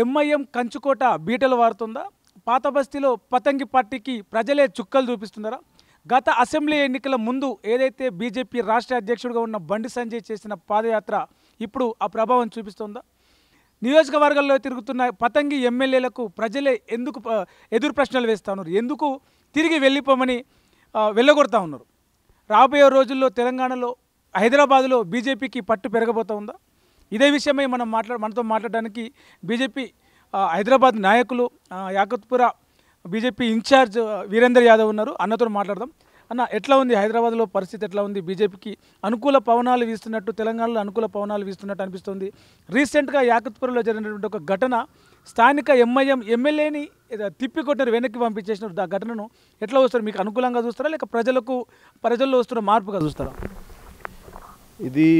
MIM కంచుకోట బీటలు వారుతుందా? పాత బస్తీలో పతంగి పార్టీకి ప్రజలే చుక్కలు చూపిస్తున్నారా? గత అసెంబ్లీ ఎన్నికల ముందు ఏదైతే బీజేపీ రాష్ట్ర అధ్యక్షుడిగా ఉన్న బండి సంజయ్ చేసిన పాదయాత్ర ఇప్పుడు ఆ ప్రభావం చూపిస్తుందా? నియోజకవర్గాల్లో తిరుగుతున్న పతంగి ఎమ్మెల్యేలకు ప్రజలే ఎందుకు ఎదురు ప్రశ్నలు వేస్తూ ఉన్నారు? ఎందుకు తిరిగి వెళ్ళిపోమని వెళ్ళగొడతా ఉన్నారు? రాబోయే రోజుల్లో తెలంగాణలో హైదరాబాద్లో బీజేపీకి పట్టు పెరగబోతూ ఉందా? ఇదే విషయమై మనతో మాట్లాడడానికి బీజేపీ హైదరాబాద్ నాయకులు యాకత్పుర బీజేపీ ఇన్ఛార్జ్ వీరేందర్ యాదవ్ ఉన్నారు. అన్నతో మాట్లాడదాం. అన్న, ఎట్లా ఉంది హైదరాబాద్లో పరిస్థితి? ఎట్లా ఉంది? బీజేపీకి అనుకూల పవనాలు వీస్తున్నట్టు, తెలంగాణలో అనుకూల పవనాలు వీస్తున్నట్టు అనిపిస్తుంది. రీసెంట్గా యాకత్పురలో జరిగినటువంటి ఒక ఘటన, స్థానిక ఎంఐఎం ఎమ్మెల్యేని తిప్పికొట్టారు, వెనక్కి పంపించేసినారు. ఆ ఘటనను ఎట్లా చూస్తారు? మీకు అనుకూలంగా చూస్తారా, లేక ప్రజల్లో వస్తున్న మార్పుగా చూస్తారా? ఇది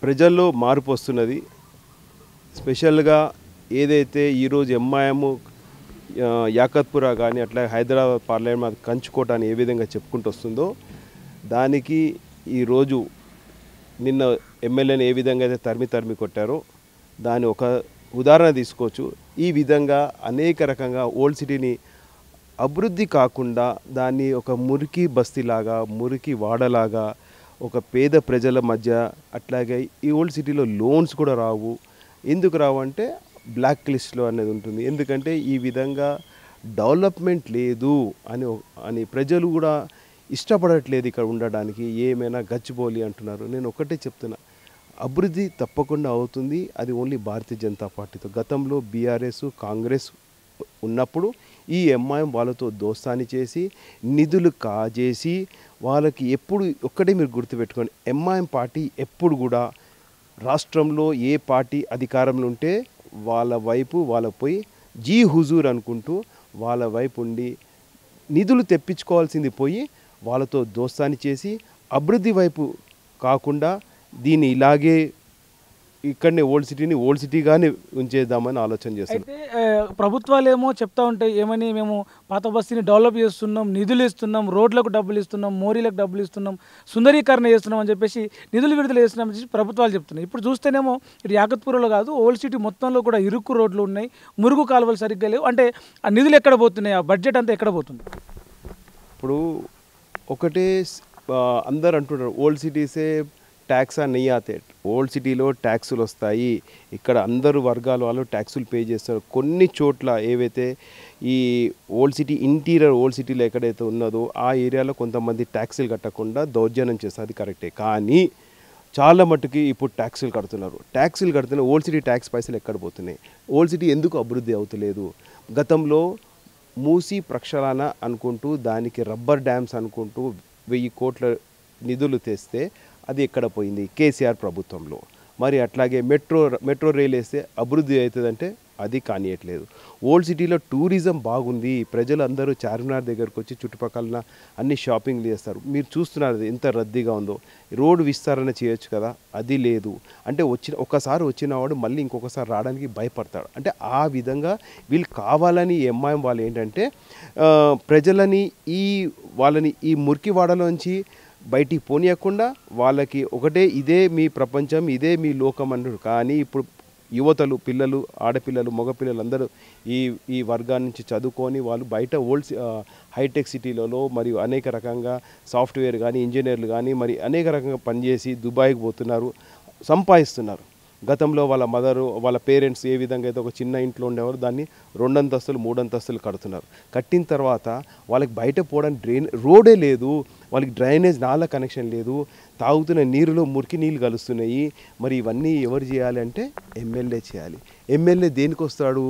ప్రజల్లో మార్పు వస్తున్నది. స్పెషల్గా ఏదైతే ఈరోజు ఎంఐఎం యాకత్పుర కానీ అట్లా హైదరాబాద్ పార్లమెంట్ కంచుకోట అని ఏ విధంగా చెప్పుకుంటూ వస్తుందో, దానికి ఈరోజు నిన్న ఎమ్మెల్యేని ఏ విధంగా అయితే తరిమి కొట్టారో దాని ఒక ఉదాహరణ తీసుకోవచ్చు. ఈ విధంగా అనేక రకంగా ఓల్డ్ సిటీని అభివృద్ధి కాకుండా దాన్ని ఒక మురికి బస్తీలాగా, మురికి వాడలాగా, ఒక పేద ప్రజల మధ్య, అట్లాగే ఈ ఓల్డ్ సిటీలో లోన్స్ కూడా రావు. ఎందుకు రావు అంటే బ్లాక్ లిస్ట్లో అనేది ఉంటుంది. ఎందుకంటే ఈ విధంగా డెవలప్మెంట్ లేదు అని ప్రజలు కూడా ఇష్టపడట్లేదు ఇక్కడ ఉండడానికి. ఏమైనా గచ్చిబౌలి అంటున్నారు. నేను ఒకటే చెప్తున్నా, అభివృద్ధి తప్పకుండా అవుతుంది. అది ఓన్లీ భారతీయ జనతా పార్టీతో. గతంలో బీఆర్ఎస్ కాంగ్రెస్ ఉన్నప్పుడు ఈ ఎంఐఎం వాళ్ళతో దోస్తాని చేసి నిధులు కాజేసి వాళ్ళకి ఎప్పుడు ఒక్కటే మీరు గుర్తుపెట్టుకోండి, ఎంఐఎం పార్టీ ఎప్పుడు కూడా రాష్ట్రంలో ఏ పార్టీ అధికారంలో ఉంటే వాళ్ళ వైపు వాళ్ళకు పోయి జీ హుజూర్ అనుకుంటూ వాళ్ళ వైపు ఉండి నిధులు తెప్పించుకోవాల్సింది పోయి వాళ్ళతో దోస్తాని చేసి అభివృద్ధి వైపు కాకుండా దీన్ని ఇలాగే ఇక్కడనే ఓల్డ్ సిటీగానే ఉంచేద్దామని ఆలోచన చేస్తారు. అయితే ప్రభుత్వాలు ఏమో చెప్తా ఉంటాయి, ఏమని, మేము పాత బస్తీని డెవలప్ చేస్తున్నాం, నిధులు ఇస్తున్నాం, రోడ్లకు డబ్బులు ఇస్తున్నాం, మోరీలకు డబ్బులు ఇస్తున్నాం, సుందరీకరణ చేస్తున్నాం అని చెప్పేసి నిధులు విడుదల చేస్తున్నామని చెప్పి ప్రభుత్వాలు చెప్తున్నాయి. ఇప్పుడు చూస్తేనేమో ఇటు యాకత్పురలో కాదు, ఓల్డ్ సిటీ మొత్తంలో కూడా ఇరుక్కు రోడ్లు ఉన్నాయి, మురుగు కాలువలు సరిగ్గా లేవు. అంటే ఆ నిధులు ఎక్కడ పోతున్నాయి? ఆ బడ్జెట్ అంతా ఎక్కడ పోతుంది? ఇప్పుడు ఒకటే అందరు అంటున్నారు, ఓల్డ్ సిటీసే ట్యాక్స్ అని ఆతే. ఓల్డ్ సిటీలో ట్యాక్సులు వస్తాయి, ఇక్కడ అందరు వర్గాల వాళ్ళు ట్యాక్సులు పే చేస్తారు. కొన్ని చోట్ల ఏవైతే ఈ ఓల్డ్ సిటీ ఇంటీరియర్ ఓల్డ్ సిటీలో ఎక్కడైతే ఉన్నదో ఆ ఏరియాలో కొంతమంది ట్యాక్సులు కట్టకుండా దౌర్జన్యం చేస్తారు, అది కరెక్టే. కానీ చాలా మట్టుకి ఇప్పుడు ట్యాక్సులు కడుతున్నారు. ఓల్డ్ సిటీ ట్యాక్స్ పైసలు ఎక్కడ పోతున్నాయి? ఓల్డ్ సిటీ ఎందుకు అభివృద్ధి అవుతలేదు? గతంలో మూసి ప్రక్షాళన అనుకుంటూ దానికి రబ్బర్ డ్యామ్స్ అనుకుంటూ 1000 కోట్ల నిధులు తెస్తే అది ఎక్కడ పోయింది? కేసీఆర్ ప్రభుత్వంలో. మరి అట్లాగే మెట్రో రైల్ వేస్తే అభివృద్ధి అవుతుందంటే అది కానియట్లేదు. ఓల్డ్ సిటీలో టూరిజం బాగుంది, ప్రజలు అందరూ చార్మినార్ దగ్గరకు వచ్చి చుట్టుపక్కల అన్ని షాపింగ్లు చేస్తారు. మీరు చూస్తున్నారు ఎంత రద్దీగా ఉందో. రోడ్డు విస్తరణ చేయొచ్చు కదా, అది లేదు. అంటే ఒకసారి వచ్చినవాడు మళ్ళీ ఇంకొకసారి రావడానికి భయపడతాడు. అంటే ఆ విధంగా వీళ్ళు కావాలని ఎంఐఎం వాళ్ళు ఏంటంటే ప్రజలని వాళ్ళని ఈ మురికివాడలోంచి బయటికి పోనీయకుండా వాళ్ళకి ఒకటే ఇదే మీ ప్రపంచం, ఇదే మీ లోకం అంటారు. కానీ ఇప్పుడు యువతలు, పిల్లలు, ఆడపిల్లలు, మగపిల్లలు అందరూ ఈ వర్గాల నుంచి చదువుకొని వాళ్ళు బయట హైటెక్ సిటీలలో మరియు అనేక రకంగా సాఫ్ట్వేర్ కానీ, ఇంజనీర్లు కానీ మరి అనేక రకంగా పనిచేసి దుబాయ్కి పోతున్నారు, సంపాదిస్తున్నారు. గతంలో వాళ్ళ మదరు, వాళ్ళ పేరెంట్స్ ఏ విధంగా అయితే ఒక చిన్న ఇంట్లో ఉండేవారు, దాన్ని 2 అంతస్తులు 3 అంతస్తులు కడుతున్నారు. కట్టిన తర్వాత వాళ్ళకి బయట పోవడానికి రోడే లేదు, వాళ్ళకి డ్రైనేజ్ నాలా కనెక్షన్ లేదు, తాగుతున్న నీరులో మురికి నీళ్ళు కలుస్తున్నాయి. మరి ఇవన్నీ ఎవరు చేయాలి అంటే ఎమ్మెల్యే చేయాలి. ఎమ్మెల్యే దేనికి వస్తాడు?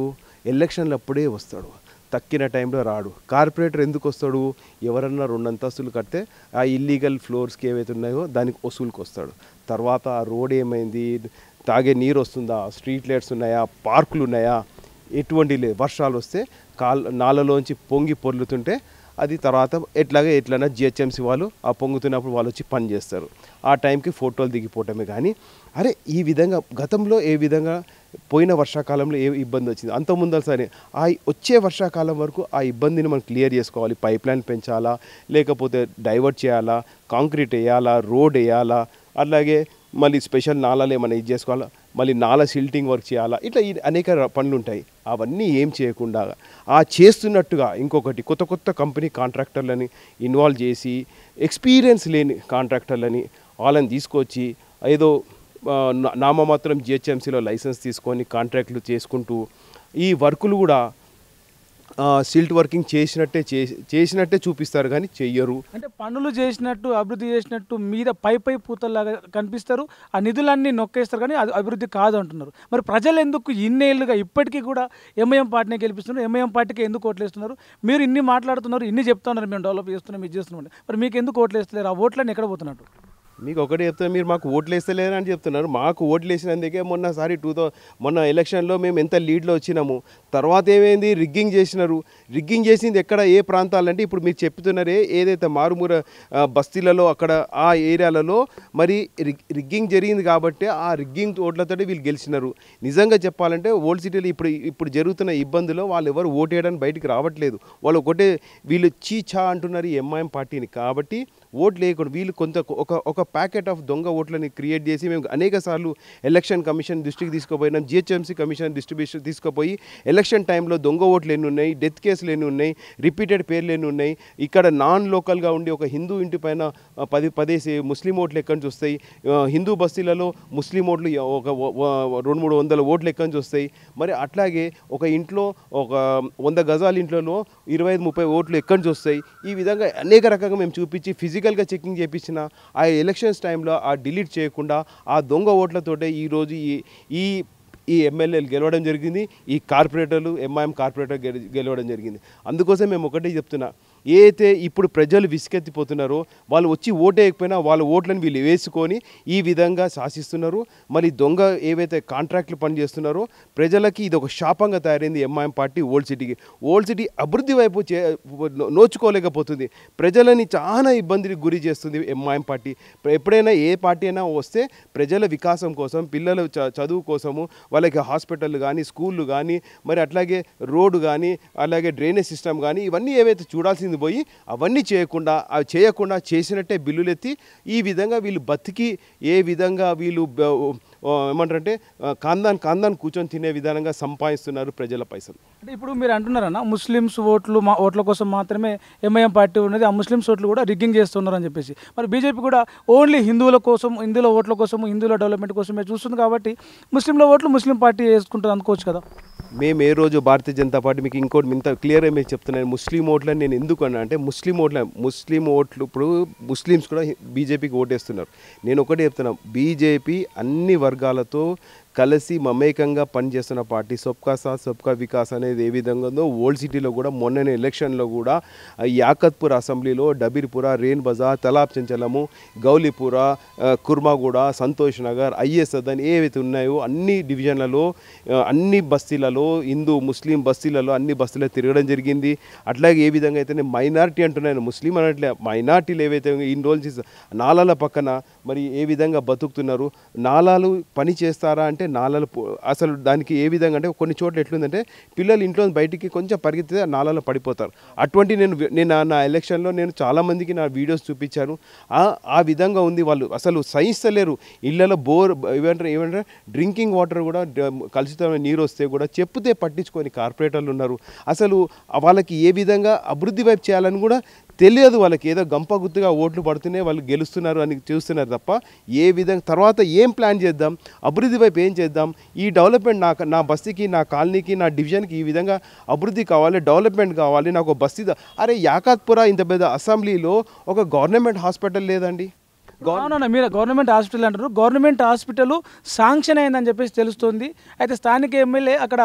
ఎలక్షన్లు అప్పుడే వస్తాడు, తక్కిన టైంలో రాడు. కార్పొరేటర్ ఎందుకు వస్తాడు? ఎవరన్నా 2 అంతస్తులు కడితే ఆ ఇల్లీగల్ ఫ్లోర్స్కి ఏవైతే ఉన్నాయో దానికి వసూలుకి వస్తాడు. తర్వాత ఆ రోడ్ ఏమైంది, తాగే నీరు వస్తుందా, స్ట్రీట్ లైట్స్ ఉన్నాయా, పార్కులు ఉన్నాయా, ఎటువంటి లేదు. వర్షాలు వస్తే నాలలోంచి పొంగి పొర్లుతుంటే అది తర్వాత ఎట్లైనా జిహెచ్ఎంసీ వాళ్ళు ఆ పొంగుతున్నప్పుడు వాళ్ళు వచ్చి పని చేస్తారు. ఆ టైంకి ఫోటోలు దిగిపోవటమే. కానీ అరే ఈ విధంగా గతంలో ఏ విధంగా పోయిన వర్షాకాలంలో ఏ ఇబ్బంది వచ్చింది, అంతకుముందు సరే ఆ వచ్చే వర్షాకాలం వరకు ఆ ఇబ్బందిని మనం క్లియర్ చేసుకోవాలి. పైప్ లైన్ పెంచాలా, లేకపోతే డైవర్ట్ చేయాలా, కాంక్రీట్ వేయాలా, రోడ్ వేయాలా, అలాగే మళ్ళీ స్పెషల్ నాలాలు ఏమైనా ఇది చేసుకోవాలా, మళ్ళీ నాలా సిల్టింగ్ వర్క్ చేయాలా, ఇట్లా అనేక పనులు ఉంటాయి. అవన్నీ ఏం చేయకుండా చేస్తున్నట్టుగా ఇంకొకటి కొత్త కొత్త కంపెనీ కాంట్రాక్టర్లని ఇన్వాల్వ్ చేసి ఎక్స్పీరియన్స్ లేని కాంట్రాక్టర్లని వాళ్ళని తీసుకొచ్చి ఏదో నామమాత్రం జిహెచ్ఎంసీలో లైసెన్స్ తీసుకొని కాంట్రాక్ట్లు చేసుకుంటూ ఈ వర్కులు కూడా సిల్ట్ వర్కింగ్ చేసినట్టే చూపిస్తారు కానీ చెయ్యరు. అంటే పనులు చేసినట్టు అభివృద్ధి చేసినట్టు మీద పై పూతల్లాగా కనిపిస్తారు, ఆ నిధులన్నీ నొక్కేస్తారు కానీ అది అభివృద్ధి కాదు అంటున్నారు. మరి ప్రజలు ఎందుకు ఇన్నేళ్ళుగా ఇప్పటికీ కూడా ఎంఐఎం పార్టీని గెలిపిస్తున్నారు, ఎంఐఎం పార్టీకి ఎందుకు ఓట్లేస్తున్నారు? మీరు ఇన్ని మాట్లాడుతున్నారు, ఇన్ని చెప్తున్నారు, మేము డెవలప్ చేస్తున్నాం, ఇది చేస్తున్నాం, మరి మీకు ఎందుకు ఓట్లేస్తలేరు? ఆ ఓట్లన్నీ ఎక్కడ పోతున్నట్టు? మీకు ఒకటే చెప్తున్నారు, మీరు మాకు ఓట్లు వేస్తలేరు అని చెప్తున్నారు. మాకు ఓట్లు వేసినందుకే మొన్న ఎలక్షన్లో మేము ఎంత లీడ్లో వచ్చినాము. తర్వాత ఏమైంది, రిగ్గింగ్ చేసినారు. రిగ్గింగ్ చేసింది ఎక్కడ, ఏ ప్రాంతాలంటే ఇప్పుడు మీరు చెప్తున్నారే ఏదైతే మారుమూర బస్తీలలో అక్కడ ఆ ఏరియాలలో మరి రిగ్గింగ్ జరిగింది కాబట్టి ఆ రిగ్గింగ్ ఓట్లతో వీళ్ళు గెలిచినారు. నిజంగా చెప్పాలంటే ఓల్డ్ సిటీలో ఇప్పుడు జరుగుతున్న ఇబ్బందులో వాళ్ళు ఎవరు ఓటు వేయడానికి బయటికి రావట్లేదు. వాళ్ళు ఒకటే వీళ్ళు చీచా అంటున్నారు ఈ ఎంఐఎం పార్టీని. కాబట్టి ఓట్లు వేయకూడదు. వీళ్ళు ఒక ప్యాకెట్ ఆఫ్ దొంగ ఓట్లని క్రియేట్ చేసి మేము అనేక సార్లు ఎలక్షన్ కమిషన్ దృష్టికి తీసుకుపోయినాం, జిహెచ్ఎంసీ కమిషన్ డిస్ట్రిబ్యూషన్ తీసుకుపోయి ఎలక్షన్ టైంలో దొంగ ఓట్లు ఎన్ని ఉన్నాయి, డెత్ కేసులు ఎన్ని ఉన్నాయి, రిపీటెడ్ పేర్లు ఎన్ని ఉన్నాయి, ఇక్కడ నాన్ లోకల్గా ఉండి ఒక హిందూ ఇంటి పైన 10 ముస్లిం ఓట్లు ఎక్కడి నుంచి వస్తాయి, హిందూ బస్తీలలో ముస్లిం ఓట్లు ఒక 200-300 ఓట్లు ఎక్కడి నుంచి వస్తాయి, మరి అట్లాగే ఒక ఇంట్లో ఒక 100 గజాల ఇంట్లో 25-30 ఓట్లు ఎక్కడి నుంచి వస్తాయి. ఈ విధంగా అనేక రకంగా మేము చూపించి ఫిజికల్గా చెకింగ్ చేయించిన ఆ ఎలక్షన్స్ టైంలో డిలీట్ చేయకుండా ఆ దొంగ ఓట్లతోటే ఈరోజు ఈ ఎమ్మెల్యేలు గెలవడం జరిగింది, ఈ కార్పొరేటర్లు ఎంఐఎం కార్పొరేటర్ గెలవడం జరిగింది. అందుకోసం మేము ఒకటే చెప్తున్నా, ఏదైతే ఇప్పుడు ప్రజలు విసుకెత్తిపోతున్నారో వాళ్ళు వచ్చి ఓటేయకపోయినా వాళ్ళ ఓట్లను వీళ్ళు వేసుకొని ఈ విధంగా శాసిస్తున్నారు. మరి దొంగ ఏవైతే కాంట్రాక్ట్లు పనిచేస్తున్నారో ప్రజలకి ఇది ఒక శాపంగా తయారైంది ఎంఐఎం పార్టీ ఓల్డ్ సిటీకి. ఓల్డ్ సిటీ అభివృద్ధి వైపు నోచుకోలేకపోతుంది, ప్రజలని చాలా ఇబ్బందికి గురి చేస్తుంది ఎంఐఎం పార్టీ. ఎప్పుడైనా ఏ పార్టీ అయినా వస్తే ప్రజల వికాసం కోసం, పిల్లల చదువు కోసము, వాళ్ళకి హాస్పిటల్ కానీ స్కూళ్ళు కానీ మరి అట్లాగే రోడ్డు కానీ అలాగే డ్రైనేజ్ సిస్టమ్ కానీ ఇవన్నీ ఏవైతే చూడాల్సింది పోయి అవన్నీ చేయకుండా చేసినట్టే బిల్లులు ఎత్తి ఈ విధంగా వీళ్ళు బతికి ఏ విధంగా వీళ్ళు ఏమంటారంటే కాందాన్ కూర్చొని తినే విధానంగా సంపాదిస్తున్నారు ప్రజల పైసలు. అంటే ఇప్పుడు మీరు అంటున్నారన్న ముస్లిమ్స్ ఓట్ల కోసం మాత్రమే ఎంఐఎం పార్టీ ఉన్నది, ఆ ముస్లిమ్స్ ఓట్లు కూడా రిగ్గింగ్ చేస్తున్నారు అని చెప్పేసి. మరి బీజేపీ కూడా ఓన్లీ హిందువుల కోసం, హిందువుల ఓట్ల కోసం, హిందువుల డెవలప్మెంట్ కోసమే చూస్తుంది కాబట్టి ముస్లింల ఓట్లు ముస్లిం పార్టీ వేసుకుంటుంది అనుకోవచ్చు కదా. మేము ఏ రోజు భారతీయ జనతా పార్టీ మీకు ఇంకోటి ఇంత క్లియర్గా మీకు చెప్తున్నాను, ముస్లిం ఓట్లని నేను ఎందుకు అన్నా అంటే ముస్లిం ఓట్లు ఇప్పుడు ముస్లిమ్స్ కూడా బీజేపీకి ఓటేస్తున్నారు. నేను ఒకటే చెప్తున్నా, బీజేపీ అన్ని వర్గాలతో కలిసి మమేకంగా పనిచేస్తున్న పార్టీ. సబ్కా సాత్ సబ్కా వికాస్ అనేది ఏ విధంగా ఉందో ఓల్డ్ సిటీలో కూడా మొన్ననే ఎలక్షన్లో కూడా యాకత్పూర్ అసెంబ్లీలో డబీర్పుర, రేన్ బజార్, తలాబ్ చెంచలము, గౌలీపుర, కుర్మాగూడ, సంతోష్ నగర్, ఐఎస్ అదని ఏవైతే ఉన్నాయో అన్ని డివిజన్లలో అన్ని బస్తీలలో హిందూ ముస్లిం బస్తీలలో అన్ని బస్తీలలో తిరగడం జరిగింది. అట్లాగే ఏ విధంగా అయితే మైనారిటీ అంటున్నాను, ముస్లిం అనట్లే, మైనారిటీలు ఏవైతే ఇన్ని రోజులు నాలాల పక్కన మరి ఏ విధంగా బతుకుతున్నారు, నాలాలు పని చేస్తారా అంటే నాలాలు అసలు దానికి ఏ విధంగా అంటే కొన్ని చోట్ల ఎట్లుందంటే పిల్లలు ఇంట్లో బయటికి కొంచెం పరిగెత్తితే నాలాలో పడిపోతారు. అటువంటి నేను నా ఎలక్షన్లో నేను చాలామందికి నా వీడియోస్ చూపించాను. ఆ విధంగా ఉంది, వాళ్ళు అసలు సహిస్తలేరు. ఇళ్లలో బోర్ ఏమంటారు డ్రింకింగ్ వాటర్ కూడా కలుషితమైన నీరు వస్తే కూడా చెప్తే పట్టించుకొని కార్పొరేటర్లు ఉన్నారు. అసలు వాళ్ళకి ఏ విధంగా అభివృద్ధి వైపు చేయాలని కూడా తెలియదు. వాళ్ళకి ఏదో గంప గుర్తుగా ఓట్లు పడుతున్నాయి, వాళ్ళు గెలుస్తున్నారు అని చూస్తున్నారు తప్ప ఏ విధంగా తర్వాత ఏం ప్లాన్ చేద్దాం, అభివృద్ధి వైపు ఏం చేద్దాం, ఈ డెవలప్మెంట్ నా బస్తీకి, నా కాలనీకి, నా డివిజన్కి ఈ విధంగా అభివృద్ధి కావాలి, డెవలప్మెంట్ కావాలి, నాకు బస్తీ అరే యాకత్పుర ఇంత పెద్ద అసెంబ్లీలో ఒక గవర్నమెంట్ హాస్పిటల్ లేదండి. అవునన్నా, మీరు గవర్నమెంట్ హాస్పిటల్ అంటారు, గవర్నమెంట్ హాస్పిటల్ శాంక్షన్ అయిందని చెప్పేసి తెలుస్తుంది. అయితే స్థానిక ఎమ్మెల్యే అక్కడ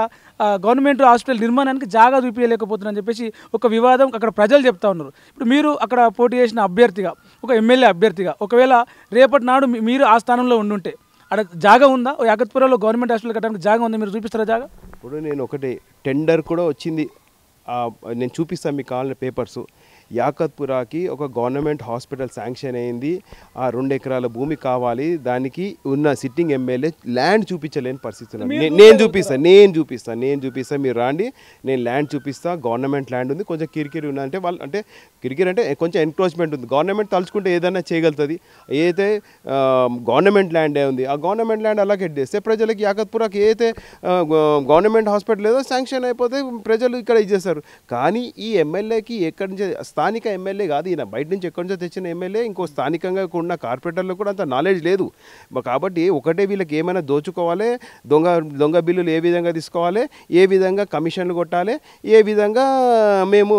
గవర్నమెంట్ హాస్పిటల్ నిర్మాణానికి జాగా చూపించలేకపోతుందని చెప్పేసి ఒక వివాదం అక్కడ ప్రజలు చెప్తా ఉన్నారు. ఇప్పుడు మీరు అక్కడ పోటీ చేసిన అభ్యర్థిగా, ఒక ఎమ్మెల్యే అభ్యర్థిగా ఒకవేళ రేపటి నాడు మీరు ఆ స్థానంలో ఉండుంటే అక్కడ జాగా ఉందా? యాకత్పురలో గవర్నమెంట్ హాస్పిటల్ కట్టడానికి జాగా ఉందా? మీరు చూపిస్తారా జాగా? ఇప్పుడు నేను ఒకటే టెండర్ కూడా వచ్చింది, నేను చూపిస్తాను మీకు కావాలని పేపర్స్. యాకత్పురాకి ఒక గవర్నమెంట్ హాస్పిటల్ శాంక్షన్ అయింది, ఆ 2 ఎకరాల భూమి కావాలి, దానికి ఉన్న సిట్టింగ్ ఎమ్మెల్యే ల్యాండ్ చూపించలేని పరిస్థితి ఉన్నది. నేను చూపిస్తాను, మీరు రాండి, నేను ల్యాండ్ చూపిస్తా, గవర్నమెంట్ ల్యాండ్ ఉంది, కొంచెం కిరికిరి ఉంది అంటే వాళ్ళు అంటే కిరికిరి అంటే కొంచెం ఎన్క్రోచ్మెంట్ ఉంది, గవర్నమెంట్ తలుచుకుంటే ఏదైనా చేయగలుగుతుంది. ఏదైతే గవర్నమెంట్ ల్యాండ్ ఉంది, ఆ గవర్నమెంట్ ల్యాండ్ అలాగే చేస్తే ప్రజలకి యాకత్పురాకి ఏదైతే గవర్నమెంట్ హాస్పిటల్ ఏదో శాంక్షన్ అయిపోతే ప్రజలు ఇక్కడ ఇచ్చేస్తారు. కానీ ఈ ఎమ్మెల్యేకి ఎక్కడి నుంచి, స్థానిక ఎమ్మెల్యే కాదు ఈయన, బయట నుంచి ఎక్కడి నుంచో తెచ్చిన ఎమ్మెల్యే, ఇంకో స్థానికంగా ఉన్న కార్పొరేటర్లకు కూడా అంత నాలెడ్జ్ లేదు. కాబట్టి ఒకటే వీళ్ళకి ఏమైనా దోచుకోవాలి, దొంగ బిల్లులు ఏ విధంగా తీసుకోవాలి, ఏ విధంగా కమిషన్లు కొట్టాలి, ఏ విధంగా మేము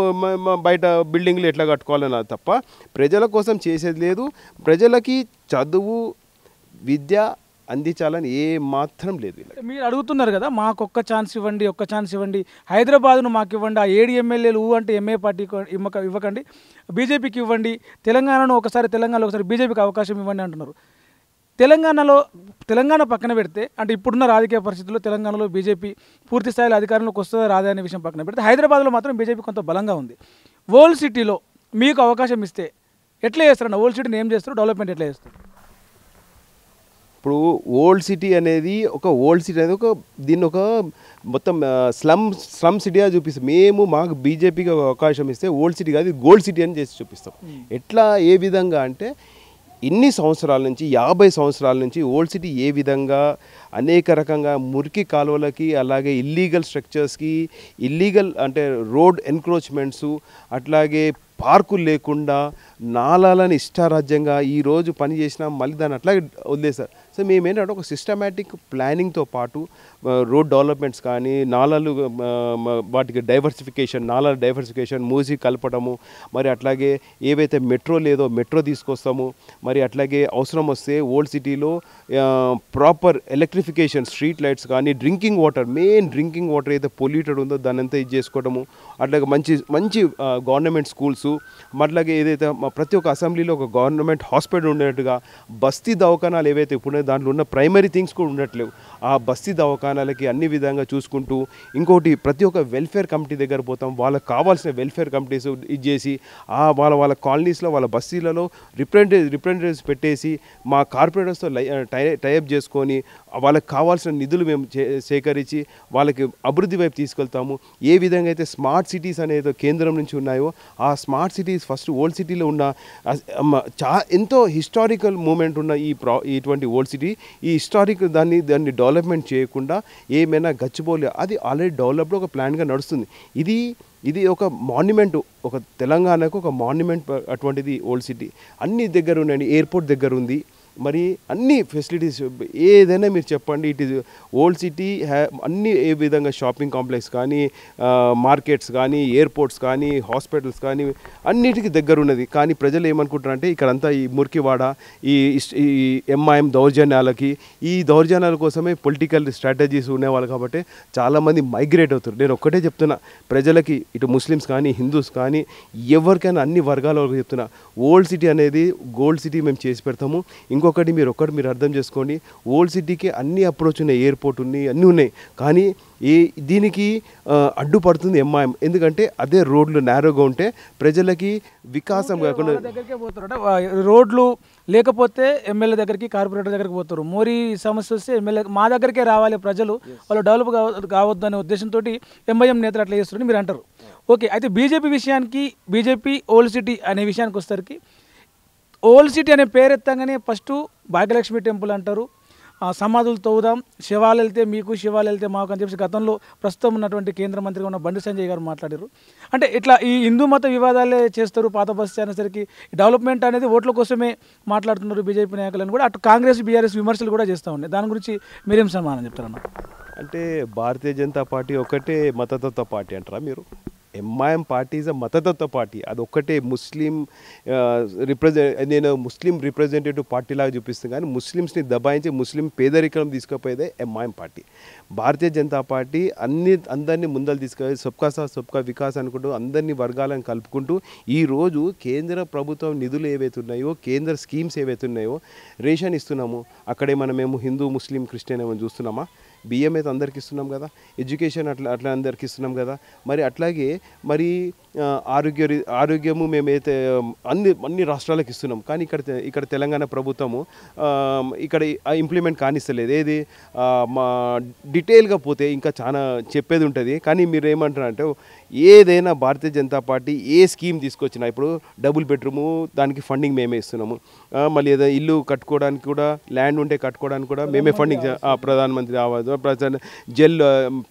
బయట బిల్డింగ్లు ఎట్లా కట్టుకోవాలన్నా తప్ప ప్రజల కోసం చేసేది లేదు. ప్రజలకి చదువు విద్య అందించాలని ఏ మాత్రం లేదు. మీరు అడుగుతున్నారు కదా, మాకు ఒక్క ఛాన్స్ ఇవ్వండి, హైదరాబాద్ను మాకు ఇవ్వండి, ఆ 7 ఎమ్మెల్యేలు అంటే ఎంఏ పార్టీకి ఇవ్వకండి, బీజేపీకి ఇవ్వండి, తెలంగాణలో ఒకసారి బీజేపీకి అవకాశం ఇవ్వండి అంటున్నారు. తెలంగాణ పక్కన పెడితే, అంటే ఇప్పుడున్న రాజకీయ పరిస్థితుల్లో తెలంగాణలో బీజేపీ పూర్తి స్థాయిలో అధికారంలోకి వస్తుందా రాదా అనే విషయం పక్కన పెడితే, హైదరాబాద్లో మాత్రం బీజేపీ కొంత బలంగా ఉంది. ఓల్డ్ సిటీలో మీకు అవకాశం ఇస్తే ఎట్లా చేస్తారన్న? ఓల్డ్ సిటీని ఏం చేస్తారు, డెవలప్మెంట్ ఎట్లా చేస్తారు? ఇప్పుడు ఓల్డ్ సిటీ అనేది దీన్ని ఒక మొత్తం స్లమ్ సిటీగా చూపిస్తాం. మాకు బీజేపీకి అవకాశం ఇస్తే ఓల్డ్ సిటీ కాదు, గోల్డ్ సిటీ అని చేసి చూపిస్తాం. ఎట్లా, ఏ విధంగా అంటే ఇన్ని సంవత్సరాల నుంచి 50 సంవత్సరాల నుంచి ఓల్డ్ సిటీ ఏ విధంగా అనేక రకంగా మురికి కాలువలకి, అలాగే ఇల్లీగల్ స్ట్రక్చర్స్కి, ఇల్లీగల్ అంటే రోడ్ ఎన్క్రోచ్మెంట్స్, అట్లాగే పార్కులు లేకుండా నాలాలని ఇష్టారాజ్యంగా ఈరోజు పని చేసినా మళ్ళీ దాన్ని అట్లాగే వదిలేస్తారు. సో మేమేంటంటే ఒక సిస్టమేటిక్ ప్లానింగ్తో పాటు రోడ్ డెవలప్మెంట్స్ కానీ, నాలాలు వాటికి నాలాల డైవర్సిఫికేషన్, మూసి కలపడము, మరి అట్లాగే ఏవైతే మెట్రో లేదో మెట్రో తీసుకొస్తాము, మరి అట్లాగే అవసరం వస్తే ఓల్డ్ సిటీలో ప్రాపర్ ఎలక్ట్రిఫికేషన్, స్ట్రీట్ లైట్స్ కానీ, డ్రింకింగ్ వాటర్ అయితే పొల్యూటెడ్ ఉందో దాన్ని అంతా ఇది చేసుకోవడము, అట్లాగే మంచి గవర్నమెంట్ స్కూల్స్, అట్లాగే ఏదైతే ప్రతి ఒక్క అసెంబ్లీలో ఒక గవర్నమెంట్ హాస్పిటల్ ఉండేట్టుగా, బస్తీ దవాఖానాలు ఏవైతే ఇప్పుడు దాంట్లో ఉన్న ప్రైమరీ థింగ్స్ కూడా ఉండట్లేవు, ఆ బస్తీ దవాఖానాలకి అన్ని విధంగా చూసుకుంటూ, ఇంకోటి ప్రతి ఒక్క వెల్ఫేర్ కమిటీ దగ్గర పోతాం, వాళ్ళకి కావాల్సిన వెల్ఫేర్ కమిటీస్ ఇది చేసి వాళ్ళ కాలనీస్లో, వాళ్ళ బస్తీలలో రిప్రజెంటేటివ్స్ పెట్టేసి మా కార్పొరేటర్స్తో టైఅప్ చేసుకొని వాళ్ళకి కావాల్సిన నిధులు మేము సేకరించి వాళ్ళకి అభివృద్ధి వైపు తీసుకెళ్తాము. ఏ విధంగా అయితే స్మార్ట్ సిటీస్ అనేది కేంద్రం నుంచి ఉన్నాయో, ఆ స్మార్ట్ సిటీస్ ఫస్ట్ ఓల్డ్ సిటీలో ఉన్న ఎంతో హిస్టారికల్ మూమెంట్ ఉన్న ఇటువంటి ఓల్డ్ సిటీ, ఈ హిస్టారిక్ దాన్ని డెవలప్మెంట్ చేయకుండా ఏమైనా గచ్చిబౌలి అది ఆల్రెడీ డెవలప్డ్ ఒక ప్లాన్గా నడుస్తుంది. ఇది ఒక మాన్యుమెంట్, ఒక తెలంగాణకు ఒక మాన్యుమెంట్ అటువంటిది ఓల్డ్ సిటీ. అన్ని దగ్గర ఉన్నాయండి, ఎయిర్పోర్ట్ దగ్గర ఉంది, మరి అన్ని ఫెసిలిటీస్ ఏదైనా మీరు చెప్పండి. ఇట్ ఈజ్ ఓల్డ్ సిటీ అన్ని ఏ విధంగా షాపింగ్ కాంప్లెక్స్ కానీ, మార్కెట్స్ కానీ, ఎయిర్పోర్ట్స్ కానీ, హాస్పిటల్స్ కానీ అన్నిటికీ దగ్గర ఉన్నది. కానీ ప్రజలు ఏమనుకుంటారంటే ఇక్కడంతా ఈ మురికివాడ, ఈ ఎంఐఎం దౌర్జన్యాల కోసమే పొలిటికల్ స్ట్రాటజీస్ ఉండేవాళ్ళు కాబట్టి చాలామంది మైగ్రేట్ అవుతారు. నేను ఒక్కటే చెప్తున్నా ప్రజలకి, ఇటు ముస్లిమ్స్ కానీ, హిందూస్ కానీ, ఎవరికైనా అన్ని వర్గాల వరకు చెప్తున్నా, ఓల్డ్ సిటీ అనేది గోల్డ్ సిటీ మేము చేసి పెడతాము. ఇంకొకటి మీరు అర్థం చేసుకోండి, ఓల్డ్ సిటీకి అన్ని అప్రోచ్ ఉన్నాయి, ఎయిర్పోర్ట్ ఉన్నాయి, అన్నీ ఉన్నాయి. కానీ దీనికి అడ్డుపడుతుంది ఎంఐఎం. ఎందుకంటే అదే రోడ్లు నేరోగా ఉంటే ప్రజలకి వికాసం కాకుండా దగ్గరికే పోతారు. రోడ్లు లేకపోతే ఎమ్మెల్యే దగ్గరికి, కార్పొరేటర్ దగ్గరికి పోతారు. మోరీ సమస్య వస్తే ఎమ్మెల్యే మా దగ్గరికే రావాలి, ప్రజలు వాళ్ళు డెవలప్ కావద్దు అనే ఉద్దేశంతో ఎంఐఎం నేతలు అట్లా చేస్తారని మీరు అంటారు. ఓకే, అయితే బీజేపీ ఓల్డ్ సిటీ అనే విషయానికి వచ్చేసరికి, ఓల్డ్ సిటీ అనే పేరు ఎత్తంగానే ఫస్ట్ భాగ్యలక్ష్మి టెంపుల్ అంటారు, సమాధులు తవ్వుదాం, శివాలు వెళ్తే మాకు అని చెప్పి గతంలో ప్రస్తుతం ఉన్నటువంటి కేంద్ర మంత్రిగా ఉన్న బండి సంజయ్ గారు మాట్లాడారు. అంటే ఇట్లా ఈ హిందూ మత వివాదాలే చేస్తారు. పాత బస్తీ అనేసరికి డెవలప్మెంట్ అనేది ఓట్ల కోసమే మాట్లాడుతున్నారు బీజేపీ నాయకులను కూడా, అటు కాంగ్రెస్ బీఆర్ఎస్ విమర్శలు కూడా చేస్తూ ఉన్నాయి. దాని గురించి మీరేం సమాధానం చెప్తారన్న? అంటే భారతీయ జనతా పార్టీ ఒకటే మతతత్వ పార్టీ అంటారా మీరు? ఎంఐఎం పార్టీ ఈజ్ అ మతతత్వ పార్టీ. అది ఒక్కటే నేను ముస్లిం రిప్రజెంటేటివ్ పార్టీలాగా చూపిస్తాను. కానీ ముస్లిమ్స్ని దబాయించి ముస్లిం పేదరికం తీసుకుపోయేదే MIM party. Bharatiya Janata party అందరినీ ముందలు తీసుకెళ్ళి సబ్కా సాత్ సబ్కా వికాస్ అనుకుంటూ అందరినీ వర్గాలను కలుపుకుంటూ ఈరోజు కేంద్ర ప్రభుత్వం నిధులు ఏవైతే ఉన్నాయో, కేంద్ర స్కీమ్స్ ఏవైతే ఉన్నాయో, రేషన్ ఇస్తున్నాము. అక్కడే మేము హిందూ ముస్లిం క్రిస్టియన్ ఏమైనా చూస్తున్నామా? బియ్యం అయితే అందరికి ఇస్తున్నాం కదా, ఎడ్యుకేషన్ అట్లా అందరికి ఇస్తున్నాం కదా. మరి అట్లాగే మరి ఆరోగ్యము మేమైతే అన్ని రాష్ట్రాలకు ఇస్తున్నాం, కానీ ఇక్కడ తెలంగాణ ప్రభుత్వము ఇక్కడ ఇంప్లిమెంట్ కానిస్తలేదు. ఏది మా డీటెయిల్గా పోతే ఇంకా చాలా చెప్పేది ఉంటుంది, కానీ మీరు ఏమంటారంటే ఏదైనా భారతీయ జనతా పార్టీ ఏ స్కీమ్ తీసుకొచ్చినా, ఇప్పుడు డబుల్ బెడ్రూము దానికి ఫండింగ్ మేమే ఇస్తున్నాము, మళ్ళీ ఏదైనా ఇల్లు కట్టుకోవడానికి కూడా ల్యాండ్ ఉంటే కట్టుకోవడానికి కూడా మేమే ఫండింగ్, ప్రధానమంత్రి ఆవాస్,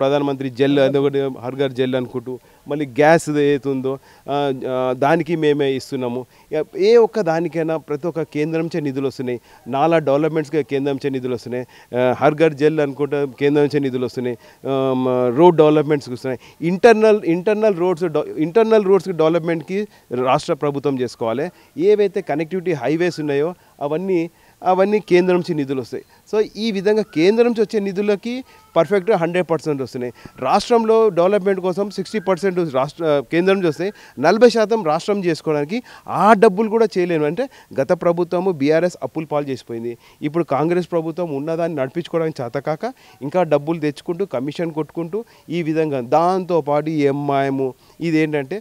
ప్రధానమంత్రి జల్ అదొకటి హర్ ఘర్ జల్ అనుకుంటూ, మళ్ళీ గ్యాస్ ఏతుందో దానికి మేమే ఇస్తున్నాము. ఏ ఒక్క దానికైనా ప్రతి ఒక్క కేంద్రం నుంచి నిధులు వస్తున్నాయి. నాలా డెవలప్మెంట్స్కి కేంద్రం నుంచి నిధులు వస్తున్నాయి, హర్ ఘర్ జల్ అనుకుంటా కేంద్రం నుంచి నిధులు వస్తున్నాయి, రోడ్ డెవలప్మెంట్స్కి వస్తున్నాయి. ఇంటర్నల్ రోడ్స్కి డెవలప్మెంట్కి రాష్ట్ర ప్రభుత్వం చేసుకోవాలి. ఏవైతే కనెక్టివిటీ హైవేస్ ఉన్నాయో అవన్నీ కేంద్రం నుంచి నిధులు వస్తాయి. సో ఈ విధంగా కేంద్రం నుంచి వచ్చే నిధులకి పర్ఫెక్ట్గా 100% వస్తున్నాయి. రాష్ట్రంలో డెవలప్మెంట్ కోసం 60% కేంద్రం నుంచి వస్తాయి, 40% రాష్ట్రం చేసుకోవడానికి ఆ డబ్బులు కూడా చేయలేను. అంటే గత ప్రభుత్వము బీఆర్ఎస్ అప్పులు పాలు చేసిపోయింది. ఇప్పుడు కాంగ్రెస్ ప్రభుత్వం ఉన్నదాన్ని నడిపించుకోవడానికి చేతకాక ఇంకా డబ్బులు తెచ్చుకుంటూ కమిషన్ కొట్టుకుంటూ ఈ విధంగా దాంతోపాటు ఎంఐఎం ఇదేంటంటే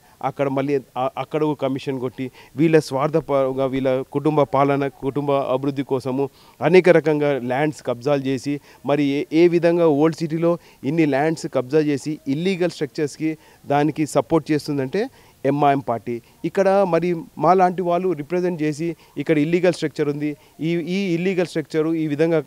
అక్కడ కమిషన్ కొట్టి వీళ్ళ స్వార్థంగా వీళ్ళ కుటుంబ పాలన కుటుంబ అభివృద్ధి కోసము అనేక రకంగా ల్యాండ్స్ కబ్జాలు చేసి మరి ఏ విధంగా ఓల్డ్ సిటీలో ఇన్ని ల్యాండ్స్ కబ్జా చేసి ఇల్లీగల్ స్ట్రక్చర్స్కి దానికి సపోర్ట్ చేస్తుందంటే ఎంఐఎం పార్టీ. ఇక్కడ మరి మా లాంటి వాళ్ళు రిప్రజెంట్ చేసి ఇక్కడ ఇల్లీగల్ స్ట్రక్చర్ ఉంది, ఈ ఇల్లీగల్ స్ట్రక్చరు ఈ విధంగా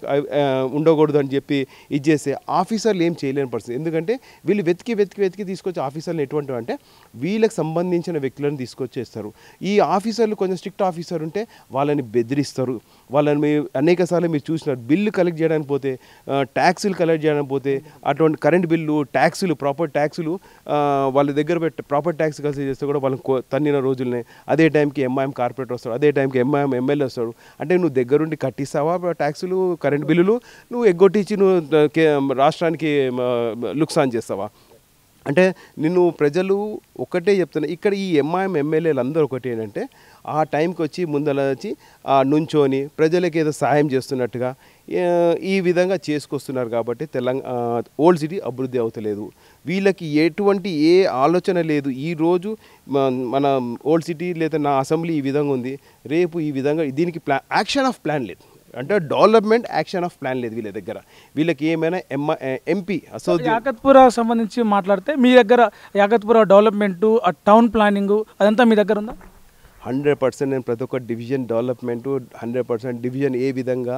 ఉండకూడదు అని చెప్పి ఇది చేస్తే ఆఫీసర్లు ఏం చేయలేని పరిస్థితి. ఎందుకంటే వీళ్ళు వెతికి తీసుకొచ్చి ఆఫీసర్లు ఎటువంటి అంటే వీళ్ళకి సంబంధించిన వ్యక్తులను తీసుకొచ్చేస్తారు. ఈ ఆఫీసర్లు కొంచెం స్ట్రిక్ట్ ఆఫీసర్ ఉంటే వాళ్ళని బెదిరిస్తారు. వాళ్ళని అనేకసార్లు మీరు చూసినారు, బిల్లు కలెక్ట్ చేయడానికి పోతే, ట్యాక్సులు కలెక్ట్ చేయడానికి పోతే, అటువంటి కరెంట్ బిల్లు ట్యాక్సులు ప్రాపర్ ట్యాక్సులు వాళ్ళ దగ్గర ప్రాపర్ ట్యాక్స్ కలిసి చేస్తే కూడా వాళ్ళని తన్నిన రోజులనే. అదే టైంకి ఎంఐఎం కార్పొరేటర్ వస్తాడు, అదే టైంకి ఎంఐఎం ఎమ్మెల్యే వస్తాడు. అంటే నువ్వు దగ్గరుండి కట్టిస్తావా ట్యాక్సులు కరెంట్ బిల్లులు, నువ్వు ఎగ్గొట్టించి నువ్వు రాష్ట్రానికి లుక్సాన్ చేస్తావా? అంటే నిన్ను ప్రజలు ఒకటే చెప్తున్నా, ఇక్కడ ఈ ఎంఐఎం ఎమ్మెల్యేలు అందరూ ఒకటి ఏంటంటే ఆ టైంకి వచ్చి ముందర వచ్చి నుంచోని ప్రజలకు ఏదో సాయం చేస్తున్నట్టుగా ఈ విధంగా చేసుకొస్తున్నారు. కాబట్టి ఓల్డ్ సిటీ అభివృద్ధి అవుతలేదు. వీళ్ళకి ఎటువంటి ఏ ఆలోచన లేదు. ఈరోజు మన ఓల్డ్ సిటీ లేదా నా అసెంబ్లీ ఈ విధంగా ఉంది, రేపు ఈ విధంగా దీనికి యాక్షన్ ఆఫ్ ప్లాన్ లేదు. అంటే డెవలప్మెంట్ యాక్షన్ ఆఫ్ ప్లాన్ లేదు వీళ్ళ దగ్గర. వీళ్ళకి ఏమైనా ఎంపీ యాకత్పుర సంబంధించి మాట్లాడితే మీ దగ్గర యాకత్పుర డెవలప్మెంటు టౌన్ ప్లానింగ్ అదంతా మీ దగ్గర ఉందా? 100% నేను ప్రతి ఒక్క డివిజన్ డెవలప్మెంటు 100% డివిజన్ ఏ విధంగా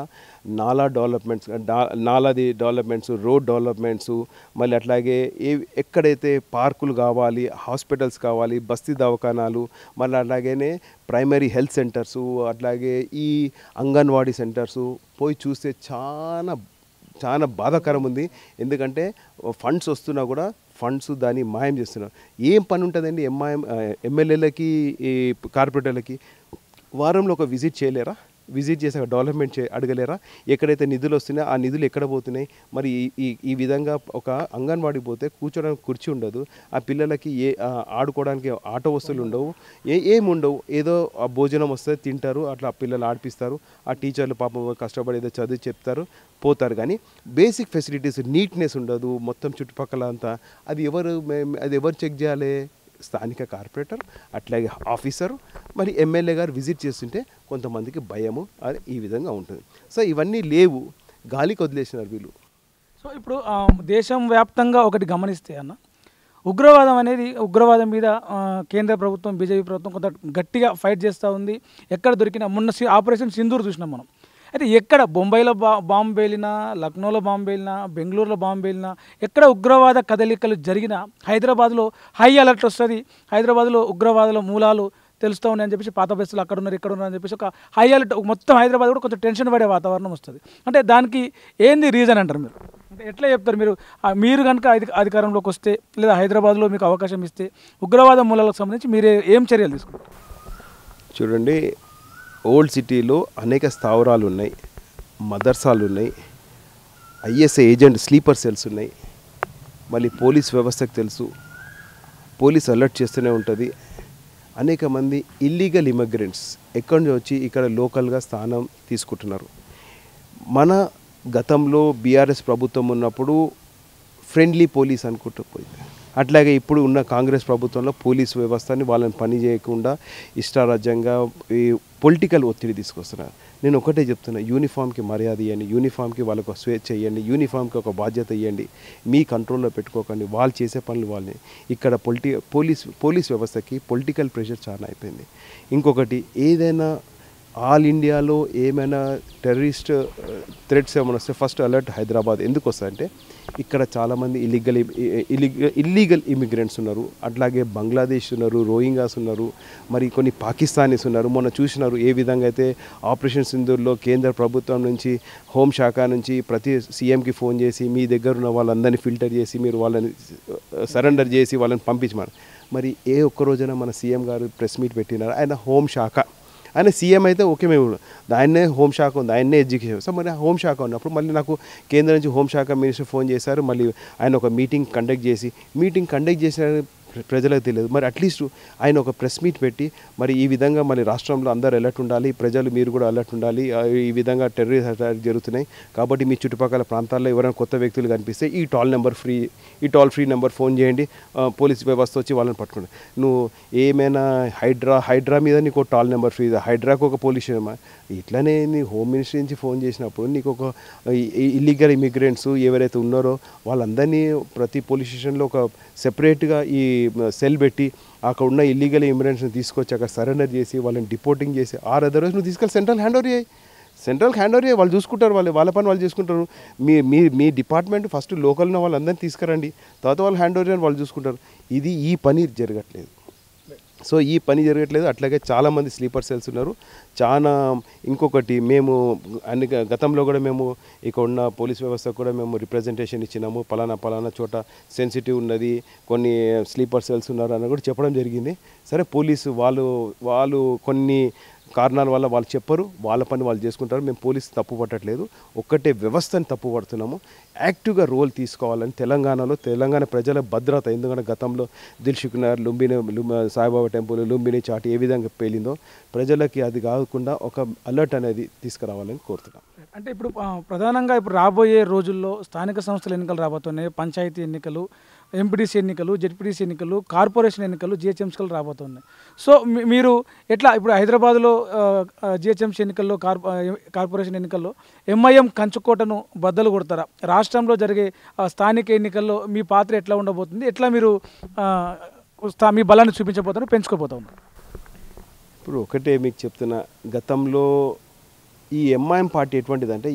నాలాది డెవలప్మెంట్స్, రోడ్ డెవలప్మెంట్స్, మళ్ళీ అట్లాగే ఎక్కడైతే పార్కులు కావాలి, హాస్పిటల్స్ కావాలి, బస్తీ దవాఖానాలు, మళ్ళీ అట్లాగే ప్రైమరీ హెల్త్ సెంటర్సు, అట్లాగే ఈ అంగన్వాడీ సెంటర్సు పోయి చూస్తే చాలా బాధాకరం ఉంది. ఎందుకంటే ఫండ్స్ వస్తున్నా కూడా ఫండ్స్ దాన్ని మాయం చేస్తున్నారు. ఏం పని ఉంటుందండి ఎమ్మెల్యేలకి ఈ కార్పొరేటర్లకి? వారంలో ఒక విజిట్ చేయలేరా? విజిట్ చేసాక డెవలప్మెంట్ అడగలేరా? ఎక్కడైతే నిధులు వస్తున్నాయో ఆ నిధులు ఎక్కడ పోతున్నాయి? మరి ఈ విధంగా ఒక అంగన్వాడీ పోతే కూర్చోడానికి కుర్చీ ఉండదు, ఆ పిల్లలకి ఆడుకోవడానికి ఆటో వస్తువులు ఉండవు, ఏముండవు. ఏదో ఆ భోజనం వస్తే తింటారు, అట్లా పిల్లలు ఆడిపిస్తారు. ఆ టీచర్లు పాపం కష్టపడి ఏదో చదివి చెప్తారు, పోతారు. కానీ బేసిక్ ఫెసిలిటీస్, నీట్నెస్ ఉండదు మొత్తం చుట్టుపక్కల అంతా. అది ఎవరు చెక్ చేయాలి? స్థానిక కార్పొరేటర్, అట్లాగే ఆఫీసరు, మరి ఎమ్మెల్యే గారు విజిట్ చేస్తుంటే కొంతమందికి భయము అది ఈ విధంగా ఉంటుంది. సో ఇవన్నీ లేవు, గాలికి వదిలేసినారు వీళ్ళు. సో ఇప్పుడు దేశం వ్యాప్తంగా ఒకటి గమనిస్తే అన్న, ఉగ్రవాదం మీద కేంద్ర ప్రభుత్వం బీజేపీ ప్రభుత్వం కొంత గట్టిగా ఫైట్ చేస్తూ ఉంది. ఎక్కడ దొరికినా మొన్న ఆపరేషన్ సింధూర్ చూసినాం మనం. అయితే ఎక్కడ బొంబాయిలో బాంబు పేలినా, లక్నోలో బాంబు పేలినా, బెంగళూరులో బాంబు పేలినా, ఎక్కడ ఉగ్రవాద కదలికలు జరిగినా హైదరాబాద్లో హై అలర్ట్ వస్తుంది. హైదరాబాద్లో ఉగ్రవాదుల మూలాలు తెలుస్తూ ఉన్నాయని చెప్పేసి పాత బస్సులు అక్కడ ఉన్నారు ఇక్కడ ఉన్నారని చెప్పేసి ఒక హై అలర్ట్, మొత్తం హైదరాబాద్ కూడా కొంచెం టెన్షన్ పడే వాతావరణం వస్తుంది. అంటే దానికి ఏంది రీజన్ అంటారు మీరు? అంటే ఎట్లా చెప్తారు మీరు కనుక అధికారంలోకి వస్తే లేదా హైదరాబాద్లో మీకు అవకాశం ఇస్తే ఉగ్రవాద మూలాలకు సంబంధించి మీరు ఏం చర్యలు తీసుకుంటారు? చూడండి, ఓల్డ్ సిటీలో అనేక స్థావరాలు ఉన్నాయి, మదర్సాలు ఉన్నాయి, ఐఎస్ఐ ఏజెంట్ స్లీపర్ సెల్స్ ఉన్నాయి, మళ్ళీ పోలీస్ వ్యవస్థకు తెలుసు, పోలీస్ అలర్ట్ చేస్తూనే ఉంటుంది. అనేక మంది ఇల్లీగల్ ఇమిగ్రెంట్స్ ఎక్కడి నుంచి వచ్చి ఇక్కడ లోకల్గా స్థానం తీసుకుంటున్నారు. మన గతంలో బీఆర్ఎస్ ప్రభుత్వం ఉన్నప్పుడు ఫ్రెండ్లీ పోలీస్ అనుకుంటూ పోయింది. అట్లాగే ఇప్పుడు ఉన్న కాంగ్రెస్ ప్రభుత్వంలో పోలీసు వ్యవస్థని వాళ్ళని పని చేయకుండా ఇష్టారాజ్యంగా ఈ పొలిటికల్ ఒత్తిడి తీసుకొస్తున్నారు. నేను ఒకటే చెప్తున్నా, యూనిఫామ్కి మర్యాద ఇవ్వండి, యూనిఫామ్కి వాళ్ళకు స్వేచ్ఛ ఇవ్వండి, యూనిఫామ్కి ఒక బాధ్యత ఇవ్వండి, మీ కంట్రోల్లో పెట్టుకోకండి, వాళ్ళు చేసే పనులు వాళ్ళని. ఇక్కడ పోలీస్ వ్యవస్థకి పొలిటికల్ ప్రెషర్ చాలా అయిపోయింది. ఇంకొకటి, ఏదైనా ఆల్ ఇండియాలో ఏమైనా టెర్రరిస్ట్ థ్రెట్స్ ఏమైనా వస్తే ఫస్ట్ అలర్ట్ హైదరాబాద్. ఎందుకు వస్తాయంటే ఇక్కడ చాలామంది ఇల్లీగల్ ఇమిగ్రెంట్స్ ఉన్నారు, అట్లాగే బంగ్లాదేశ్ ఉన్నారు, రోహింగాస్ ఉన్నారు, మరి కొన్ని పాకిస్తానీస్ ఉన్నారు. మొన్న చూసినారు ఏ విధంగా అయితే ఆపరేషన్ సింధూర్లో కేంద్ర ప్రభుత్వం నుంచి హోంశాఖ నుంచి ప్రతి సీఎంకి ఫోన్ చేసి మీ దగ్గర ఉన్న వాళ్ళందరినీ ఫిల్టర్ చేసి మీరు వాళ్ళని సరెండర్ చేసి వాళ్ళని పంపించమని. మరి ఏ ఒక్క రోజున మన సీఎం గారు ప్రెస్ మీట్ పెట్టినారు. ఆయన హోంశాఖ, ఆయన సీఎం అయితే ఓకే, మేము ఆయన్నే హోంశాఖ ఉంది, ఆయన్నే ఎడ్యుకేషన్. సో మరి హోంశాఖ ఉన్నప్పుడు మళ్ళీ నాకు కేంద్రం నుంచి హోంశాఖ మినిస్టర్ ఫోన్ చేశారు. మళ్ళీ ఆయన ఒక మీటింగ్ కండక్ట్ చేసిన ప్రజలకు తెలియదు. మరి అట్లీస్ట్ ఆయన ఒక ప్రెస్ మీట్ పెట్టి మరి ఈ విధంగా మరి రాష్ట్రంలో అందరూ అలర్ట్ ఉండాలి, ప్రజలు మీరు కూడా అలర్ట్ ఉండాలి, ఈ విధంగా టెర్రరిస్ట్ అటాక్ జరుగుతున్నాయి కాబట్టి మీ చుట్టుపక్కల ప్రాంతాల్లో ఎవరైనా కొత్త వ్యక్తులు కనిపిస్తే ఈ టోల్ ఫ్రీ నెంబర్ ఫోన్ చేయండి, పోలీస్ వ్యవస్థ వచ్చి వాళ్ళని పట్టుకోండి. నువ్వు ఏమైనా హైడ్రా మీద నీకు టాల్ నెంబర్ ఫ్రీ, హైడ్రాకు ఒక పోలీస్ స్టేషన్. ఇట్లనే నీ హోమ్ మినిస్ట్రీ నుంచి ఫోన్ చేసినప్పుడు నీకు ఒక ఇల్లీగల్ ఇమిగ్రెంట్స్ ఎవరైతే ఉన్నారో వాళ్ళందరినీ ప్రతి పోలీస్ స్టేషన్లో ఒక సెపరేట్గా ఈ సెల్ పెట్టి అక్కడ ఉన్న ఇల్లీగల్ ఇమిగ్రెంట్స్ని తీసుకొచ్చి అక్కడ సరెండర్ చేసి వాళ్ళని డిపోర్టింగ్ చేసి అదర్వైజ్ నువ్వు తీసుకెళ్ళి సెంట్రల్ హ్యాండ్ ఓవర్ చేయి, వాళ్ళు చూసుకుంటారు, వాళ్ళ పని వాళ్ళు చూసుకుంటారు. మీ డిపార్ట్మెంట్ ఫస్ట్ లోకల్ ఉన్న వాళ్ళందరినీ తీసుకురండి, తర్వాత వాళ్ళు హ్యాండ్ ఓవర్ వాళ్ళు చూసుకుంటారు. ఈ పని జరగట్లేదు. సో ఈ పని జరగట్లేదు. అట్లాగే చాలామంది స్లీపర్ సెల్స్ ఉన్నారు. ఇంకొకటి, మేము గతంలో కూడా మేము ఇక్కడ ఉన్న పోలీస్ వ్యవస్థకు కూడా మేము రిప్రజెంటేషన్ ఇచ్చినాము, పలానా చోట సెన్సిటివ్ ఉన్నది, కొన్ని స్లీపర్ సెల్స్ ఉన్నారు అని కూడా చెప్పడం జరిగింది. సరే, పోలీసు వాళ్ళు కొన్ని కారణాల వల్ల వాళ్ళు చెప్పరు, వాళ్ళ పని వాళ్ళు చేసుకుంటారు. మేము పోలీసు తప్పు పట్టట్లేదు, ఒక్కటే వ్యవస్థని తప్పు పడుతున్నాము. యాక్టివ్గా రోల్ తీసుకోవాలని తెలంగాణ ప్రజల భద్రత, ఎందుకంటే గతంలో దిల్సుఖ్నగర్, సాయిబాబా టెంపుల్, లుంబిని చాటి ఏ విధంగా పేలిందో ప్రజలకి అది కాకుండా ఒక అలర్ట్ అనేది తీసుకురావాలని కోరుతున్నాం. అంటే ఇప్పుడు ప్రధానంగా రాబోయే రోజుల్లో స్థానిక సంస్థల ఎన్నికలు రాబోతున్నాయి, పంచాయతీ ఎన్నికలు, ఎంపీటీసీ ఎన్నికలు, జెడ్పీటీసీ ఎన్నికలు, కార్పొరేషన్ ఎన్నికలు, జిహెచ్ఎంసీలు రాబోతున్నాయి. సో మీరు ఎట్లా ఇప్పుడు హైదరాబాద్లో జిహెచ్ఎంసీ ఎన్నికల్లో కార్పొరేషన్ ఎన్నికల్లో ఎంఐఎం కంచుకోటను బద్దలు కొడతారా? రాష్ట్రంలో జరిగే స్థానిక ఎన్నికల్లో మీ పాత్ర ఎట్లా ఉండబోతుంది? ఎట్లా మీరు మీ బలాన్ని చూపించబోతున్నారు, పెంచుకోబోతున్నారు? ఇప్పుడు ఒకటే మీకు చెప్తున్నా, గతంలో ఈ ఎంఐఎం పార్టీ ఎటువంటిదంటే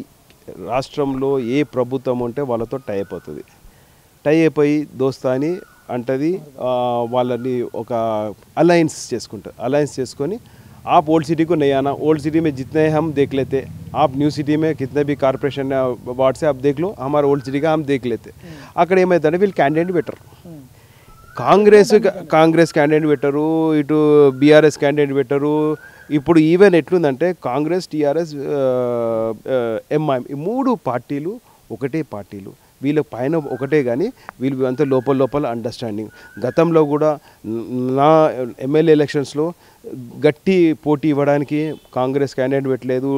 రాష్ట్రంలో ఏ ప్రభుత్వం ఉంటే వాళ్ళతో టై అయిపోతుంది, టై అయిపోయి దోస్తాని అంటది, వాళ్ళని ఒక అలయన్స్ చేసుకొని आप ओल्ड सिटी को नहीं आना, ओल्ड सिटी में जितने हम देख लेते, आप न्यू सिटी में कितने भी कॉर्पोरेशन वार्ड से आप देख लो, हमारा ओल्ड सिटी का हम देख लेते. అక్కడ ఏమైందంటే వీళ్ళు క్యాండిడేట్ పెట్టరు, కాంగ్రెస్ క్యాండిడేట్ పెట్టరు, ఇటు బీఆర్ఎస్ క్యాండిడేట్ పెట్టరు. ఇప్పుడు ఈవెన్ ఎట్లుందంటే కాంగ్రెస్, టీఆర్ఎస్, ఎంఐఎం ఈ మూడు పార్టీలు ఒకటే పార్టీలు, వీళ్ళ పైన ఒకటే, కానీ వీళ్ళు అంతా లోపల అండర్స్టాండింగ్. గతంలో కూడా నా ఎమ్మెల్యే ఎలక్షన్స్లో గట్టి పోటీ ఇవ్వడానికి కాంగ్రెస్ క్యాండిడేట్ పెట్టలేదు,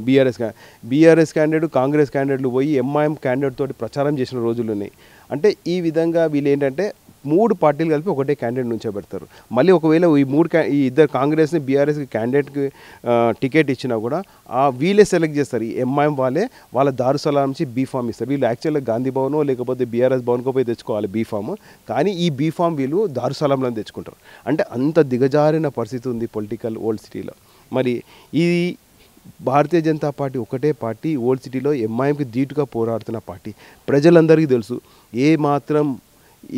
బీఆర్ఎస్ క్యాండిడేట్, కాంగ్రెస్ క్యాండిడేట్లు పోయి ఎంఐఎం క్యాండిడేట్ తోటి ప్రచారం చేసిన రోజులు ఉన్నాయి. అంటే ఈ విధంగా వీళ్ళు ఏంటంటే మూడు పార్టీలు కలిపి ఒకటే క్యాండిడేట్ నుంచో పెడతారు. మళ్ళీ ఒకవేళ ఈ ఇద్దరు కాంగ్రెస్ని బీఆర్ఎస్కి క్యాండిడేట్కి టికెట్ ఇచ్చినా కూడా వీళ్ళే సెలెక్ట్ చేస్తారు. ఈ ఎంఐఎం వాళ్ళ దారుసలా నుంచి బీఫామ్ ఇస్తారు. వీళ్ళు యాక్చువల్గా గాంధీ భవనో లేకపోతే బీఆర్ఎస్ భవన్కో పోయి తెచ్చుకోవాలి బీఫామ్, కానీ ఈ బీఫామ్ వీళ్ళు దారుసలాంలో తెచ్చుకుంటారు. అంటే అంత దిగజారిన పరిస్థితి ఉంది పొలిటికల్ ఓల్డ్ సిటీలో. మరి ఈ భారతీయ జనతా పార్టీ ఒకటే పార్టీ ఓల్డ్ సిటీలో ఎంఐఎంకి ధీటుగా పోరాడుతున్న పార్టీ. ప్రజలందరికీ తెలుసు, ఏ మాత్రం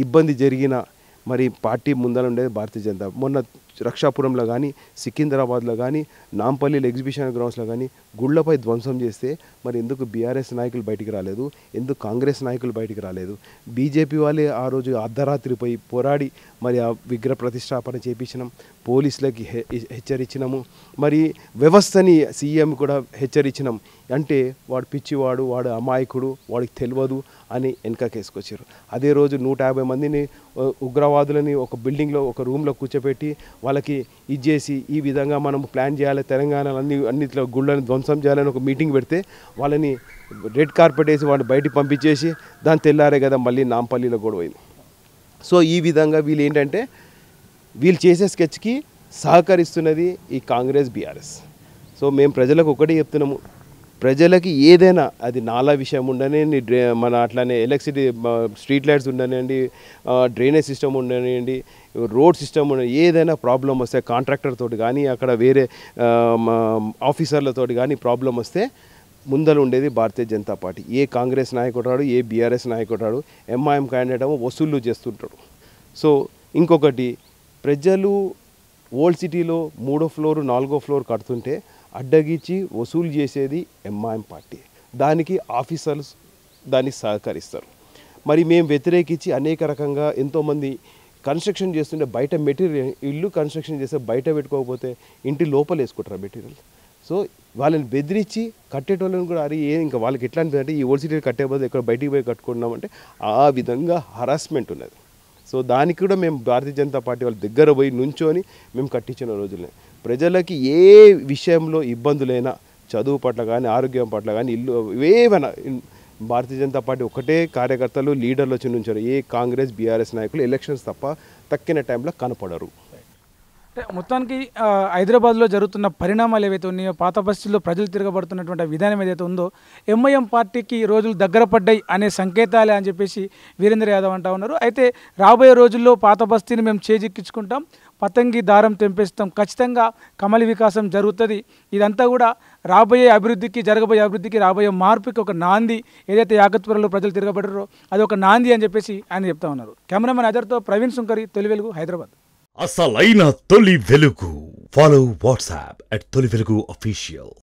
ఇబ్బంది జరిగినా మరి పార్టీ ముందర ఉండేది భారతీయ జనతా. మొన్న రక్షాపురంలో కానీ, సికింద్రాబాద్లో కానీ, నాంపల్లిలో ఎగ్జిబిషన్ గ్రౌండ్స్లో కానీ గుళ్ళపై ధ్వంసం చేస్తే మరి ఎందుకు బీఆర్ఎస్ నాయకులు బయటికి రాలేదు, ఎందుకు కాంగ్రెస్ నాయకులు బయటికి రాలేదు? బీజేపీ వాళ్ళే ఆ రోజు అర్ధరాత్రి పోయి పోరాడి మరి ఆ విగ్రహ ప్రతిష్టాపన చేపించినాం, పోలీసులకి హెచ్చరించినాము, మరి వ్యవస్థని సీఎం కూడా హెచ్చరించినాం. అంటే వాడు పిచ్చివాడు, వాడు అమాయకుడు, వాడికి తెలియదు అని వెనకకేసుకొచ్చారు. అదే రోజు 150 మందిని ఉగ్రవాదులని ఒక బిల్డింగ్లో ఒక రూమ్లో కూర్చోపెట్టి వాళ్ళకి ఇచ్చేసి ఈ విధంగా మనం ప్లాన్ చేయాలి, తెలంగాణలో అన్నిట్లో గుళ్ళని ధ్వంసం చేయాలని ఒక మీటింగ్ పెడితే వాళ్ళని రెడ్ కార్పెట్ వేసి వాడిని బయటికి పంపించేసి దాని తెల్లారే కదా మళ్ళీ నాంపల్లిలో గొడవ అయింది. సో ఈ విధంగా వీళ్ళు ఏంటంటే వీళ్ళు చేసే స్కెచ్కి సహకరిస్తున్నది ఈ కాంగ్రెస్ బీఆర్ఎస్. సో మేము ప్రజలకు ఒకటే చెప్తున్నాము, ప్రజలకి ఏదైనా అది నాలా విషయం ఉండనివ్వండి, మన అట్లానే ఎలక్ట్రిసిటీ స్ట్రీట్ లైట్స్ ఉండనివ్వండి, డ్రైనేజ్ సిస్టమ్ ఉండనివ్వండి, రోడ్ సిస్టమ్ ఉండని, ఏదైనా ప్రాబ్లం వస్తే కాంట్రాక్టర్ తోటి కానీ అక్కడ వేరే ఆఫీసర్లతోటి కానీ ప్రాబ్లం వస్తే ముందర ఉండేది భారతీయ జనతా పార్టీ. ఏ కాంగ్రెస్ నాయకుడు రాడు, ఏ బీఆర్ఎస్ నాయకుడు రాడు, ఎంఐఎం క్యాండిడేట్ ఏమో వసూళ్ళు చేస్తుంటాడు. సో ఇంకొకటి, ప్రజలు ఓల్డ్ సిటీలో 3వ ఫ్లోర్ 4వ ఫ్లోర్ కడుతుంటే అడ్డగించి వసూలు చేసేది ఎంఐఎం పార్టీ. దానికి ఆఫీసర్స్ దానికి సహకరిస్తారు. మరి మేము వ్యతిరేకించి అనేక రకంగా ఎంతోమంది కన్స్ట్రక్షన్ చేస్తుంటే బయట మెటీరియల్, ఇల్లు కన్స్ట్రక్షన్ చేస్తే బయట పెట్టుకోకపోతే ఇంటి లోపల వేసుకుంటారు మెటీరియల్. సో వాళ్ళని బెదిరించి కట్టేటోళ్ళని కూడా అరే ఇంకా వాళ్ళకి ఎట్లా అనిపించిందంటే ఈ ఓల్డ్ సిటీ కట్టే బదులు ఎక్కడ బయటికి పోయి కట్టుకున్నామంటే ఆ విధంగా హరాస్మెంట్ ఉన్నది. సో దానికి కూడా మేము భారతీయ జనతా పార్టీ వాళ్ళ దగ్గర పోయి నుంచొని మేము కట్టించిన రోజులే. ప్రజలకి ఏ విషయంలో ఇబ్బందులైనా, చదువు పట్ల కానీ ఆరోగ్యం పట్ల కానీ ఇల్లు ఏమైనా భారతీయ జనతా పార్టీ ఒకటే కార్యకర్తలు లీడర్లు వచ్చి నుంచారు. ఏ కాంగ్రెస్ బీఆర్ఎస్ నాయకులు ఎలక్షన్స్ తప్ప తక్కిన టైంలో కనపడరు. అంటే మొత్తానికి హైదరాబాద్లో జరుగుతున్న పరిణామాలు ఏవైతే ఉన్నాయో, పాత బస్తీల్లో ప్రజలు తిరగబడుతున్నటువంటి విధానం ఏదైతే ఉందో, ఎంఐఎం పార్టీకి రోజులు దగ్గర పడ్డాయి అనే సంకేతాలే అని చెప్పేసి వీరేంద్ర యాదవ్ అంటా ఉన్నారు. అయితే రాబోయే రోజుల్లో పాత బస్తీని మేము చేజిక్కించుకుంటాం, పతంగి దారం తెంపేస్తాం, ఖచ్చితంగా కమలి వికాసం జరుగుతుంది. ఇదంతా కూడా రాబోయే అభివృద్ధికి, జరగబోయే అభివృద్ధికి, రాబోయే మార్పుకి ఒక నాంది. ఏదైతే యాకత్పురంలో ప్రజలు తిరగబడ్డారో అది ఒక నాంది అని చెప్పేసి ఆయన చెప్తా ఉన్నారు. కెమెరామెన్ అజర్తో ప్రవీణ్ సుంకరి, తొలి వెలుగు, హైదరాబాద్. అసలైన తొలి వెలుగు. ఫాలో వాట్సాప్ @తొలి వెలుగు official.